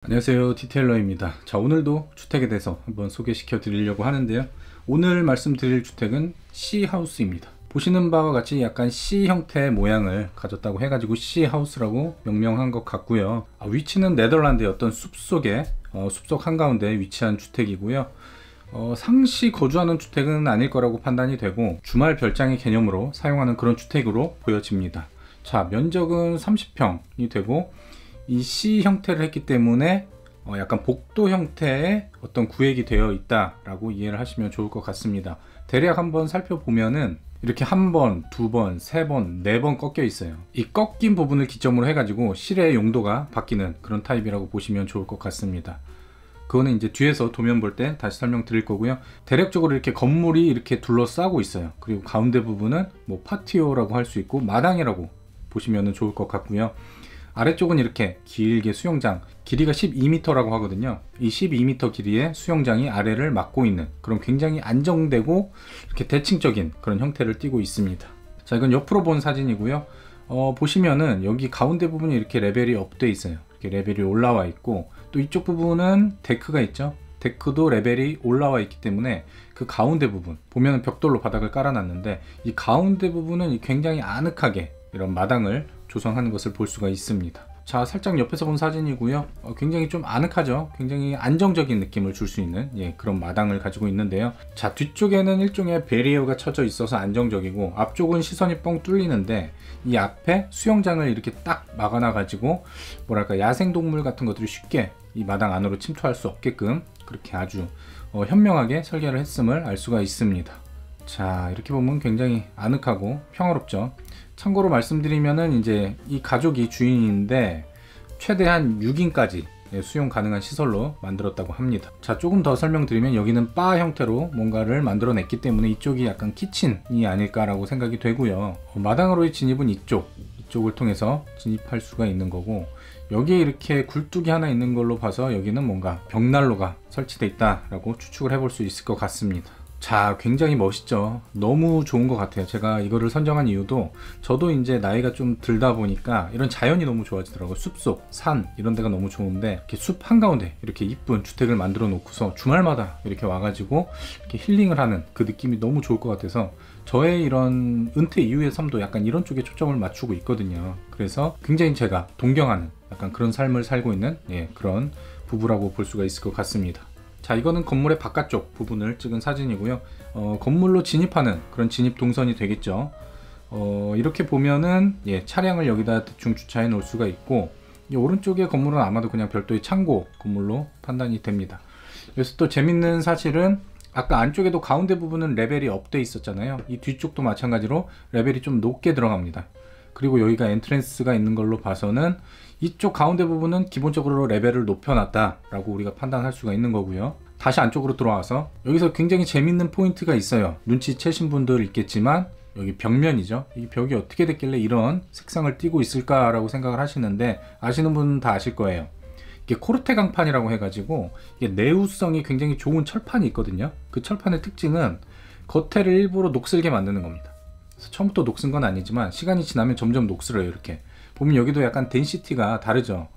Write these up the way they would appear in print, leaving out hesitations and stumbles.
안녕하세요, 디테일러입니다. 자, 오늘도 주택에 대해서 한번 소개시켜 드리려고 하는데요. 오늘 말씀드릴 주택은 C하우스입니다. 보시는 바와 같이 약간 C 형태의 모양을 가졌다고 해가지고 C하우스라고 명명한 것 같고요. 위치는 네덜란드의 어떤 숲속에 숲속 한가운데 위치한 주택이고요. 상시 거주하는 주택은 아닐 거라고 판단이 되고 주말 별장의 개념으로 사용하는 그런 주택으로 보여집니다. 자, 면적은 30평이 되고 이 C 형태를 했기 때문에 약간 복도 형태의 어떤 구획이 되어 있다라고 이해를 하시면 좋을 것 같습니다. 대략 한번 살펴보면은 이렇게 한 번, 두 번, 세 번, 네 번 꺾여 있어요. 이 꺾인 부분을 기점으로 해가지고 실의 용도가 바뀌는 그런 타입이라고 보시면 좋을 것 같습니다. 그거는 이제 뒤에서 도면 볼 때 다시 설명드릴 거고요. 대략적으로 이렇게 건물이 이렇게 둘러싸고 있어요. 그리고 가운데 부분은 뭐 파티오라고 할 수 있고 마당이라고 보시면 좋을 것 같고요. 아래쪽은 이렇게 길게 수영장, 길이가 12m라고 하거든요. 이 12m 길이의 수영장이 아래를 막고 있는 그런 굉장히 안정되고 이렇게 대칭적인 그런 형태를 띠고 있습니다. 자, 이건 옆으로 본 사진이고요. 보시면은 여기 가운데 부분이 이렇게 레벨이 업돼 있어요. 이렇게 레벨이 올라와 있고, 또 이쪽 부분은 데크가 있죠. 데크도 레벨이 올라와 있기 때문에 그 가운데 부분 보면은 벽돌로 바닥을 깔아놨는데, 이 가운데 부분은 굉장히 아늑하게 이런 마당을 조성하는 것을 볼 수가 있습니다. 자, 살짝 옆에서 본 사진이고요. 굉장히 좀 아늑하죠. 굉장히 안정적인 느낌을 줄 수 있는 그런 마당을 가지고 있는데요. 자, 뒤쪽에는 일종의 베리어가 쳐져 있어서 안정적이고, 앞쪽은 시선이 뻥 뚫리는데 이 앞에 수영장을 이렇게 딱 막아놔 가지고 뭐랄까 야생동물 같은 것들이 쉽게 이 마당 안으로 침투할 수 없게끔 그렇게 아주 현명하게 설계를 했음을 알 수가 있습니다. 자, 이렇게 보면 굉장히 아늑하고 평화롭죠. 참고로 말씀드리면은 이제 이 가족이 주인인데 최대한 6인까지 수용 가능한 시설로 만들었다고 합니다. 자, 조금 더 설명드리면 여기는 바 형태로 뭔가를 만들어냈기 때문에 이쪽이 약간 키친이 아닐까라고 생각이 되고요. 마당으로의 진입은 이쪽을 통해서 진입할 수가 있는 거고, 여기에 이렇게 굴뚝이 하나 있는 걸로 봐서 여기는 뭔가 벽난로가 설치되어 있다라고 추측을 해볼 수 있을 것 같습니다. 자, 굉장히 멋있죠. 너무 좋은 것 같아요. 제가 이거를 선정한 이유도, 저도 이제 나이가 좀 들다 보니까 이런 자연이 너무 좋아지더라고요. 숲속, 산 이런 데가 너무 좋은데, 이렇게 숲 한가운데 이렇게 이쁜 주택을 만들어 놓고서 주말마다 이렇게 와가지고 이렇게 힐링을 하는 그 느낌이 너무 좋을 것 같아서 저의 이런 은퇴 이후의 삶도 약간 이런 쪽에 초점을 맞추고 있거든요. 그래서 굉장히 제가 동경하는 약간 그런 삶을 살고 있는 그런 부부라고 볼 수가 있을 것 같습니다. 자, 이거는 건물의 바깥쪽 부분을 찍은 사진이고요. 건물로 진입하는 그런 진입 동선이 되겠죠. 이렇게 보면은 차량을 여기다 대충 주차해 놓을 수가 있고, 이 오른쪽의 건물은 아마도 그냥 별도의 창고 건물로 판단이 됩니다. 그래서 또 재밌는 사실은 아까 안쪽에도 가운데 부분은 레벨이 업돼 있었잖아요. 이 뒤쪽도 마찬가지로 레벨이 좀 높게 들어갑니다. 그리고 여기가 엔트랜스가 있는 걸로 봐서는 이쪽 가운데 부분은 기본적으로 레벨을 높여놨다 라고 우리가 판단할 수가 있는 거고요. 다시 안쪽으로 들어와서 여기서 굉장히 재밌는 포인트가 있어요. 눈치채신 분들 있겠지만 여기 벽면이죠. 이 벽이 어떻게 됐길래 이런 색상을 띠고 있을까 라고 생각을 하시는데, 아시는 분은 다 아실 거예요. 이게 코르테 강판이라고 해가지고 이게 내구성이 굉장히 좋은 철판이 있거든요. 그 철판의 특징은 겉에를 일부러 녹슬게 만드는 겁니다. 처음부터 녹슨 건 아니지만 시간이 지나면 점점 녹슬어요. 이렇게 보면 여기도 약간 덴시티가 다르죠.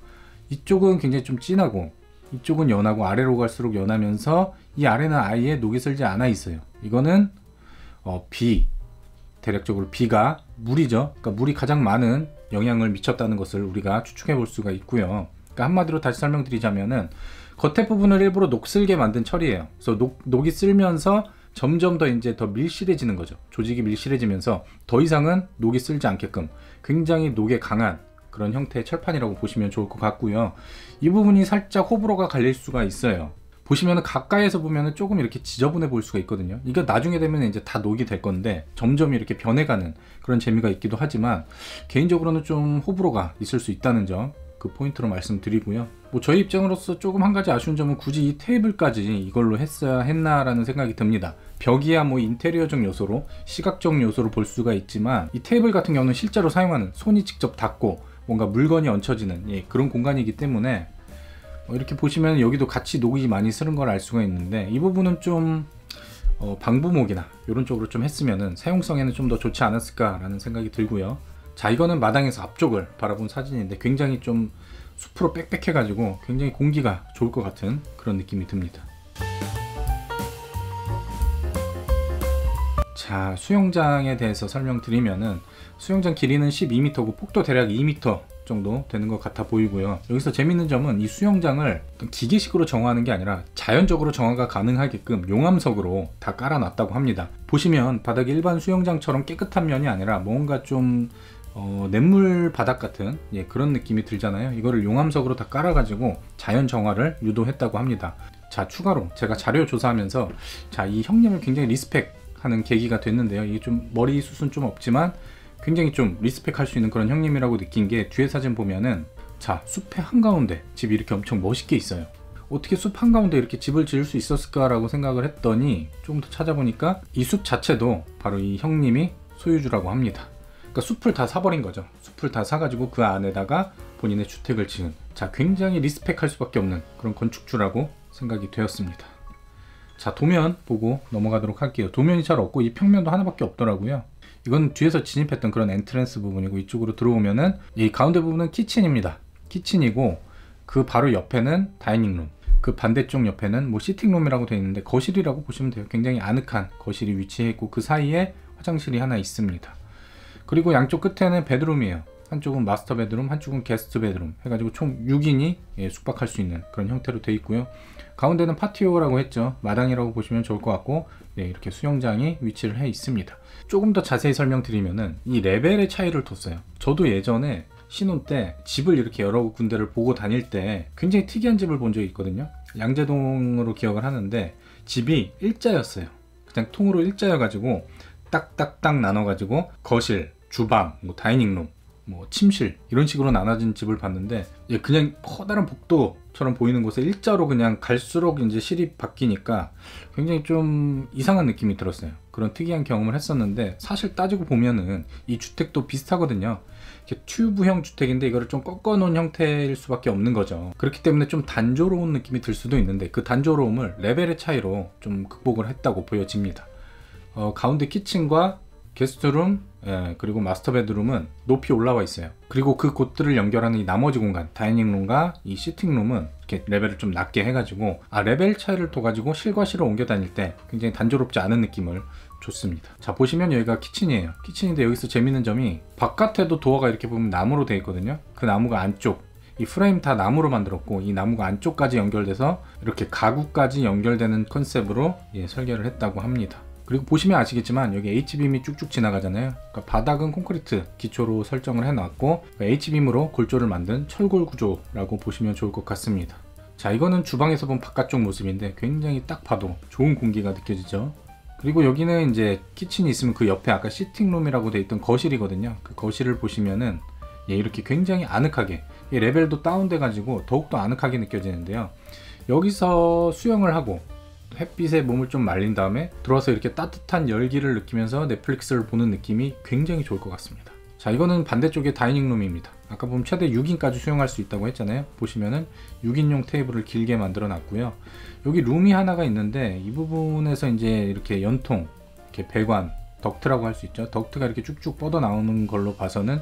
이쪽은 굉장히 좀 진하고 이쪽은 연하고, 아래로 갈수록 연하면서 이 아래는 아예 녹이 슬지 않아 있어요. 이거는 대략적으로 B가 물이죠. 그러니까 물이 가장 많은 영향을 미쳤다는 것을 우리가 추측해 볼 수가 있고요. 그러니까 한마디로 다시 설명드리자면은 겉에 부분을 일부러 녹슬게 만든 철이에요. 그래서 녹이 쓸면서 점점 더 이제 더 밀실해지는 거죠. 조직이 밀실해지면서 더 이상은 녹이 쓸지 않게끔 굉장히 녹에 강한 그런 형태의 철판이라고 보시면 좋을 것 같고요. 이 부분이 살짝 호불호가 갈릴 수가 있어요. 보시면은 가까이에서 보면은 조금 이렇게 지저분해 보일 수가 있거든요. 이거 나중에 되면 이제 다 녹이 될 건데 점점 이렇게 변해가는 그런 재미가 있기도 하지만, 개인적으로는 좀 호불호가 있을 수 있다는 점, 그 포인트로 말씀드리고요. 뭐 저희 입장으로서 조금 한 가지 아쉬운 점은 굳이 이 테이블까지 이걸로 했어야 했나라는 생각이 듭니다. 벽이야 뭐 인테리어적 요소로, 시각적 요소로 볼 수가 있지만, 이 테이블 같은 경우는 실제로 사용하는, 손이 직접 닿고 뭔가 물건이 얹혀지는 그런 공간이기 때문에 이렇게 보시면 여기도 같이 녹이 많이 쓰는 걸 알 수가 있는데, 이 부분은 좀 방부목이나 이런 쪽으로 좀 했으면은 사용성에는 좀 더 좋지 않았을까 라는 생각이 들고요. 자, 이거는 마당에서 앞쪽을 바라본 사진인데 굉장히 좀 숲으로 빽빽해가지고 굉장히 공기가 좋을 것 같은 그런 느낌이 듭니다. 자, 수영장에 대해서 설명드리면은 수영장 길이는 12m고 폭도 대략 2m 정도 되는 것 같아 보이고요. 여기서 재밌는 점은 이 수영장을 기계식으로 정화하는 게 아니라 자연적으로 정화가 가능하게끔 용암석으로 다 깔아놨다고 합니다. 보시면 바닥이 일반 수영장처럼 깨끗한 면이 아니라 뭔가 좀 냇물 바닥 같은 그런 느낌이 들잖아요. 이거를 용암석으로 다 깔아가지고 자연 정화를 유도했다고 합니다. 자, 추가로 제가 자료 조사하면서 자, 이 형님을 굉장히 리스펙하는 계기가 됐는데요. 이게 좀 머리숱은 좀 없지만 굉장히 좀 리스펙할 수 있는 그런 형님이라고 느낀 게 뒤에 사진 보면은 자, 숲의 한가운데 집이 이렇게 엄청 멋있게 있어요. 어떻게 숲 한가운데 이렇게 집을 지을 수 있었을까 라고 생각을 했더니 조금 더 찾아보니까 이 숲 자체도 바로 이 형님이 소유주라고 합니다. 그러니까 숲을 다 사버린 거죠. 숲을 다 사가지고 그 안에다가 본인의 주택을 지은, 자, 굉장히 리스펙할 수밖에 없는 그런 건축주라고 생각이 되었습니다. 자, 도면 보고 넘어가도록 할게요. 도면이 잘 없고 이 평면도 하나밖에 없더라고요. 이건 뒤에서 진입했던 그런 엔트랜스 부분이고, 이쪽으로 들어오면은 이 가운데 부분은 키친입니다. 키친이고 그 바로 옆에는 다이닝룸, 그 반대쪽 옆에는 뭐 시팅룸이라고 되어 있는데 거실이라고 보시면 돼요. 굉장히 아늑한 거실이 위치해 있고 그 사이에 화장실이 하나 있습니다. 그리고 양쪽 끝에는 베드룸이에요. 한쪽은 마스터 베드룸, 한쪽은 게스트 베드룸 해가지고 총 6인이 숙박할 수 있는 그런 형태로 되어 있고요. 가운데는 파티오라고 했죠. 마당이라고 보시면 좋을 것 같고, 이렇게 수영장이 위치를 해 있습니다. 조금 더 자세히 설명드리면은 이 레벨의 차이를 뒀어요. 저도 예전에 신혼 때 집을 이렇게 여러 군데를 보고 다닐 때 굉장히 특이한 집을 본 적이 있거든요. 양재동으로 기억을 하는데 집이 일자였어요. 그냥 통으로 일자여가지고 딱딱딱 나눠가지고 거실, 주방, 뭐 다이닝룸, 뭐 침실 이런 식으로 나눠진 집을 봤는데, 그냥 커다란 복도처럼 보이는 곳에 일자로 그냥 갈수록 이제 실이 바뀌니까 굉장히 좀 이상한 느낌이 들었어요. 그런 특이한 경험을 했었는데, 사실 따지고 보면은 이 주택도 비슷하거든요. 이렇게 튜브형 주택인데 이거를 좀 꺾어 놓은 형태일 수밖에 없는 거죠. 그렇기 때문에 좀 단조로운 느낌이 들 수도 있는데 그 단조로움을 레벨의 차이로 좀 극복을 했다고 보여집니다. 가운데 키친과 게스트룸, 그리고 마스터 베드룸은 높이 올라와 있어요. 그리고 그 곳들을 연결하는 이 나머지 공간, 다이닝룸과 이 시팅룸은 이렇게 레벨을 좀 낮게 해가지고, 레벨 차이를 둬가지고 실과 실을 옮겨 다닐 때 굉장히 단조롭지 않은 느낌을 줬습니다. 자, 보시면 여기가 키친이에요. 키친인데 여기서 재밌는 점이 바깥에도 도어가 이렇게 보면 나무로 되어 있거든요. 그 나무가 안쪽, 이 프레임 다 나무로 만들었고 이 나무가 안쪽까지 연결돼서 이렇게 가구까지 연결되는 컨셉으로 설계를 했다고 합니다. 그리고 보시면 아시겠지만 여기 H빔이 쭉쭉 지나가잖아요. 그러니까 바닥은 콘크리트 기초로 설정을 해놨고 H빔으로 골조를 만든 철골 구조라고 보시면 좋을 것 같습니다. 자, 이거는 주방에서 본 바깥쪽 모습인데 굉장히 딱 봐도 좋은 공기가 느껴지죠. 그리고 여기는 이제 키친이 있으면 그 옆에 아까 시팅룸이라고 되어 있던 거실이거든요. 그 거실을 보시면은 이렇게 굉장히 아늑하게, 레벨도 다운돼 가지고 더욱더 아늑하게 느껴지는데요. 여기서 수영을 하고 햇빛에 몸을 좀 말린 다음에 들어와서 이렇게 따뜻한 열기를 느끼면서 넷플릭스를 보는 느낌이 굉장히 좋을 것 같습니다. 자, 이거는 반대쪽에 다이닝룸입니다. 아까 보면 최대 6인까지 수용할 수 있다고 했잖아요. 보시면은 6인용 테이블을 길게 만들어 놨고요. 여기 룸이 하나가 있는데 이 부분에서 이제 이렇게 연통, 이렇게 배관, 덕트라고 할 수 있죠. 덕트가 이렇게 쭉쭉 뻗어 나오는 걸로 봐서는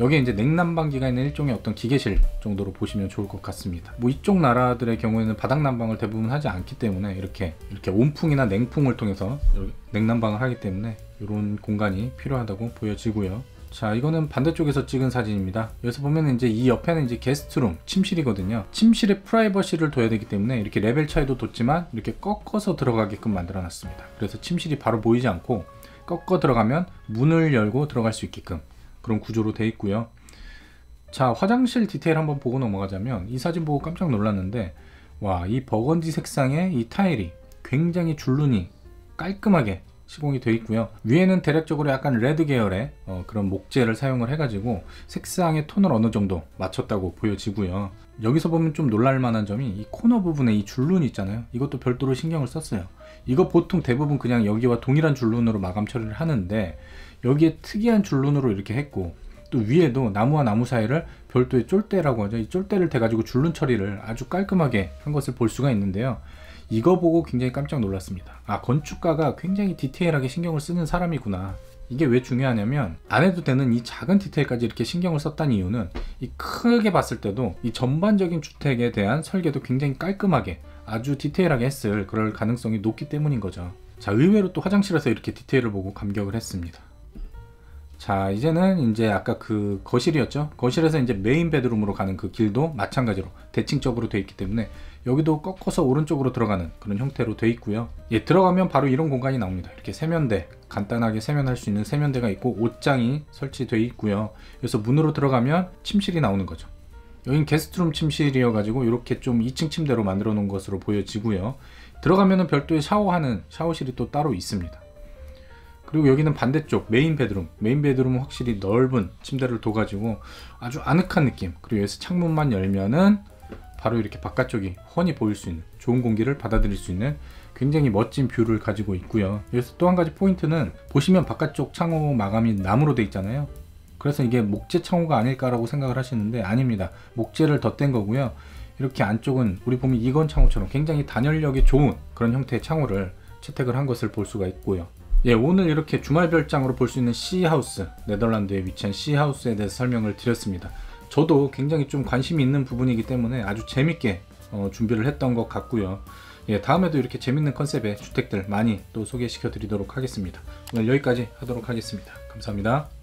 여기에 이제 냉난방기가 있는 일종의 어떤 기계실 정도로 보시면 좋을 것 같습니다. 뭐 이쪽 나라들의 경우에는 바닥 난방을 대부분 하지 않기 때문에 이렇게 온풍이나 냉풍을 통해서 냉난방을 하기 때문에 이런 공간이 필요하다고 보여지고요. 자, 이거는 반대쪽에서 찍은 사진입니다. 여기서 보면 이제 이 옆에는 이제 게스트룸, 침실이거든요. 침실에 프라이버시를 둬야 되기 때문에 이렇게 레벨 차이도 뒀지만 이렇게 꺾어서 들어가게끔 만들어 놨습니다. 그래서 침실이 바로 보이지 않고 꺾어 들어가면 문을 열고 들어갈 수 있게끔 그런 구조로 되어 있고요. 자, 화장실 디테일 한번 보고 넘어가자면 이 사진 보고 깜짝 놀랐는데, 와, 이 버건디 색상의 이 타일이 굉장히 줄눈이 깔끔하게 시공이 되어 있고요. 위에는 대략적으로 약간 레드 계열의 그런 목재를 사용을 해가지고 색상의 톤을 어느 정도 맞췄다고 보여지고요. 여기서 보면 좀 놀랄 만한 점이 이 코너 부분에 이 줄눈 있잖아요. 이것도 별도로 신경을 썼어요. 이거 보통 대부분 그냥 여기와 동일한 줄눈으로 마감 처리를 하는데 여기에 특이한 줄눈으로 이렇게 했고, 또 위에도 나무와 나무 사이를 별도의 쫄대라고 하죠. 이 쫄대를 대가지고 줄눈 처리를 아주 깔끔하게 한 것을 볼 수가 있는데요. 이거 보고 굉장히 깜짝 놀랐습니다. 건축가가 굉장히 디테일하게 신경을 쓰는 사람이구나. 이게 왜 중요하냐면 안 해도 되는 이 작은 디테일까지 이렇게 신경을 썼다는 이유는 이 크게 봤을 때도 이 전반적인 주택에 대한 설계도 굉장히 깔끔하게 아주 디테일하게 했을 그럴 가능성이 높기 때문인 거죠. 자, 의외로 또 화장실에서 이렇게 디테일을 보고 감격을 했습니다. 자, 이제는 이제 아까 그 거실이었죠. 거실에서 이제 메인 베드룸으로 가는 그 길도 마찬가지로 대칭적으로 되어 있기 때문에 여기도 꺾어서 오른쪽으로 들어가는 그런 형태로 되어 있고요. 예, 들어가면 바로 이런 공간이 나옵니다. 이렇게 세면대, 간단하게 세면할 수 있는 세면대가 있고 옷장이 설치되어 있고요. 그래서 문으로 들어가면 침실이 나오는 거죠. 여긴 게스트룸 침실이어 가지고 이렇게 좀 2층 침대로 만들어 놓은 것으로 보여지고요. 들어가면은 별도의 샤워하는 샤워실이 또 따로 있습니다. 그리고 여기는 반대쪽 메인 베드룸은 확실히 넓은 침대를 둬가지고 아주 아늑한 느낌. 그리고 여기서 창문만 열면은 바로 이렇게 바깥쪽이 훤히 보일 수 있는, 좋은 공기를 받아들일 수 있는 굉장히 멋진 뷰를 가지고 있고요. 여기서 또 한 가지 포인트는 보시면 바깥쪽 창호 마감이 나무로 되어 있잖아요. 그래서 이게 목재 창호가 아닐까라고 생각을 하시는데 아닙니다. 목재를 덧댄 거고요. 이렇게 안쪽은 우리 보면 이건 창호처럼 굉장히 단열력이 좋은 그런 형태의 창호를 채택을 한 것을 볼 수가 있고요. 예, 오늘 이렇게 주말 별장으로 볼 수 있는 C하우스, 네덜란드에 위치한 C하우스에 대해서 설명을 드렸습니다. 저도 굉장히 좀 관심이 있는 부분이기 때문에 아주 재밌게 준비를 했던 것 같고요. 예, 다음에도 이렇게 재밌는 컨셉의 주택들 많이 또 소개시켜 드리도록 하겠습니다. 오늘 여기까지 하도록 하겠습니다. 감사합니다.